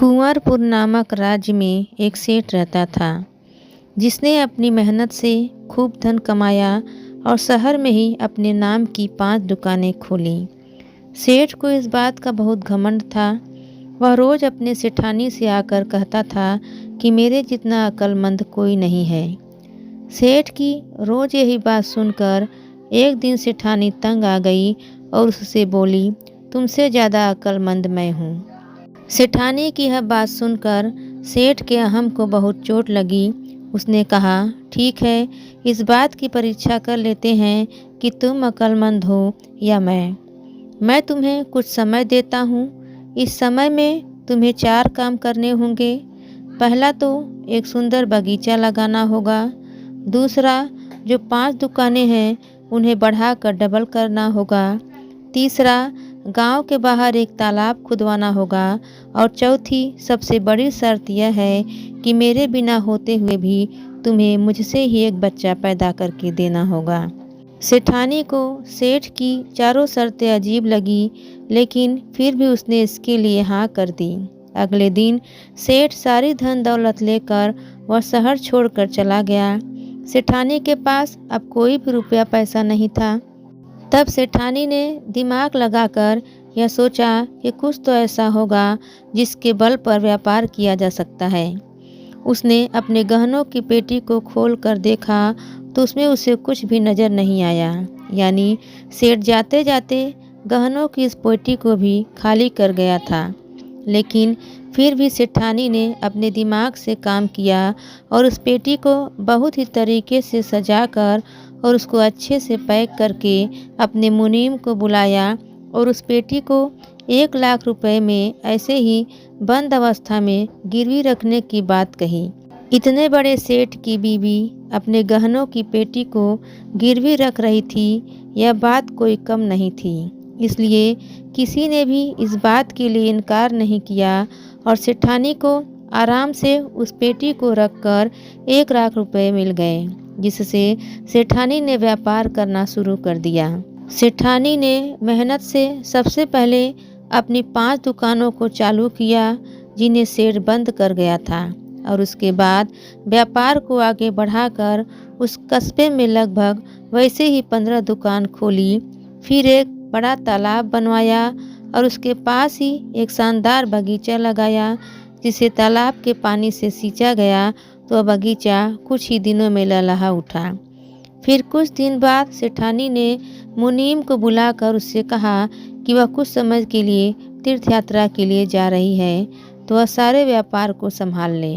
कुंवरपुर नामक राज्य में एक सेठ रहता था जिसने अपनी मेहनत से खूब धन कमाया और शहर में ही अपने नाम की 5 दुकानें खोली। सेठ को इस बात का बहुत घमंड था। वह रोज अपने सेठानी से आकर कहता था कि मेरे जितना अक्लमंद कोई नहीं है। सेठ की रोज यही बात सुनकर एक दिन सेठानी तंग आ गई और उससे बोली, तुमसे ज़्यादा अक्लमंद मैं हूँ। सेठानी की यह बात सुनकर सेठ के अहम को बहुत चोट लगी। उसने कहा, ठीक है, इस बात की परीक्षा कर लेते हैं कि तुम अक्लमंद हो या मैं तुम्हें कुछ समय देता हूँ। इस समय में तुम्हें 4 काम करने होंगे। पहला तो एक सुंदर बगीचा लगाना होगा। दूसरा, जो 5 दुकानें हैं उन्हें बढ़ाकर डबल करना होगा। तीसरा, गांव के बाहर एक तालाब खुदवाना होगा। और चौथी सबसे बड़ी शर्त यह है कि मेरे बिना होते हुए भी तुम्हें मुझसे ही एक बच्चा पैदा करके देना होगा। सेठानी को सेठ की चारों शर्तें अजीब लगी, लेकिन फिर भी उसने इसके लिए हाँ कर दी। अगले दिन सेठ सारी धन दौलत लेकर वह शहर छोड़कर चला गया। सेठानी के पास अब कोई भी रुपया पैसा नहीं था। तब सेठानी ने दिमाग लगाकर यह सोचा कि कुछ तो ऐसा होगा जिसके बल पर व्यापार किया जा सकता है। उसने अपने गहनों की पेटी को खोल कर देखा तो उसमें उसे कुछ भी नज़र नहीं आया। यानी सेठ जाते जाते गहनों की इस पेटी को भी खाली कर गया था। लेकिन फिर भी सेठानी ने अपने दिमाग से काम किया और उस पेटी को बहुत ही तरीके से सजाकर और उसको अच्छे से पैक करके अपने मुनीम को बुलाया और उस पेटी को 1 लाख रुपए में ऐसे ही बंद अवस्था में गिरवी रखने की बात कही। इतने बड़े सेठ की बीवी अपने गहनों की पेटी को गिरवी रख रही थी, यह बात कोई कम नहीं थी। इसलिए किसी ने भी इस बात के लिए इनकार नहीं किया और सेठानी को आराम से उस पेटी को रखकर 1 लाख रुपए मिल गए, जिससे सेठानी ने व्यापार करना शुरू कर दिया। सेठानी ने मेहनत से सबसे पहले अपनी 5 दुकानों को चालू किया जिन्हें सेठ बंद कर गया था, और उसके बाद व्यापार को आगे बढ़ाकर उस कस्बे में लगभग वैसे ही 15 दुकान खोली। फिर एक बड़ा तालाब बनवाया और उसके पास ही एक शानदार बगीचा लगाया, जिसे तालाब के पानी से सींचा गया तो वह बगीचा कुछ ही दिनों में लहलहा उठा। फिर कुछ दिन बाद सेठानी ने मुनीम को बुलाकर उससे कहा कि वह कुछ समय के लिए तीर्थ यात्रा के लिए जा रही है, तो वह सारे व्यापार को संभाल ले।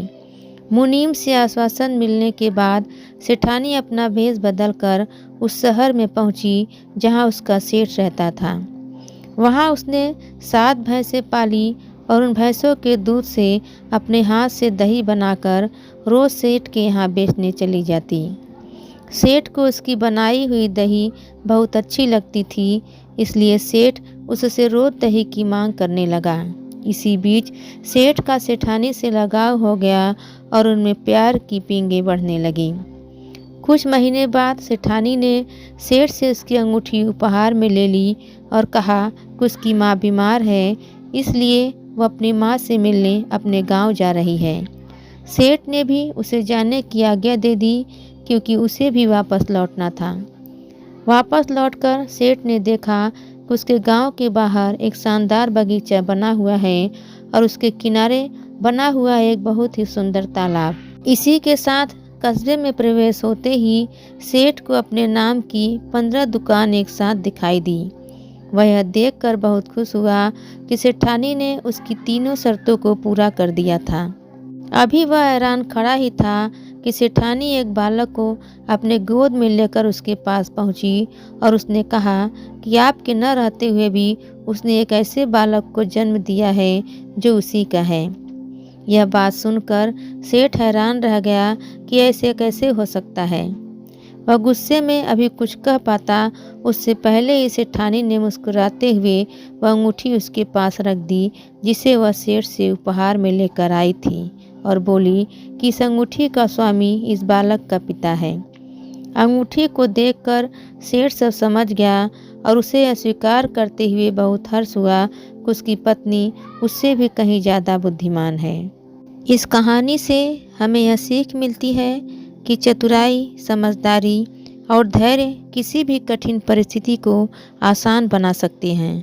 मुनीम से आश्वासन मिलने के बाद सेठानी अपना भेष बदलकर उस शहर में पहुंची जहां उसका सेठ रहता था। वहां उसने 7 भैंसें पाली और उन भैंसों के दूध से अपने हाथ से दही बनाकर रोज सेठ के यहाँ बेचने चली जाती। सेठ को उसकी बनाई हुई दही बहुत अच्छी लगती थी, इसलिए सेठ उससे रोज दही की मांग करने लगा। इसी बीच सेठ का सेठानी से लगाव हो गया और उनमें प्यार की पींगें बढ़ने लगी। कुछ महीने बाद सेठानी ने सेठ से उसकी अंगूठी उपहार में ले ली और कहा कि उसकी माँ बीमार है, इसलिए वह अपनी माँ से मिलने अपने गांव जा रही है। सेठ ने भी उसे जाने की आज्ञा दे दी, क्योंकि उसे भी वापस लौटना था। वापस लौटकर सेठ ने देखा कि उसके गांव के बाहर एक शानदार बगीचा बना हुआ है और उसके किनारे बना हुआ एक बहुत ही सुंदर तालाब। इसी के साथ कस्बे में प्रवेश होते ही सेठ को अपने नाम की 15 दुकान एक साथ दिखाई दी। वह यह देखकर बहुत खुश हुआ कि सेठानी ने उसकी तीनों शर्तों को पूरा कर दिया था। अभी वह हैरान खड़ा ही था कि सेठानी एक बालक को अपने गोद में लेकर उसके पास पहुंची और उसने कहा कि आपके न रहते हुए भी उसने एक ऐसे बालक को जन्म दिया है जो उसी का है। यह बात सुनकर सेठ हैरान रह गया कि ऐसे कैसे हो सकता है। वह गुस्से में अभी कुछ कह पाता उससे पहले ही सेठानी ने मुस्कुराते हुए वह अंगूठी उसके पास रख दी, जिसे वह सेठ से उपहार में लेकर आई थी, और बोली कि इस अंगूठी का स्वामी इस बालक का पिता है। अंगूठी को देखकर सेठ सब समझ गया और उसे अस्वीकार करते हुए बहुत हर्ष हुआ। उसकी पत्नी उससे भी कहीं ज़्यादा बुद्धिमान है। इस कहानी से हमें यह सीख मिलती है कि चतुराई, समझदारी और धैर्य किसी भी कठिन परिस्थिति को आसान बना सकते हैं।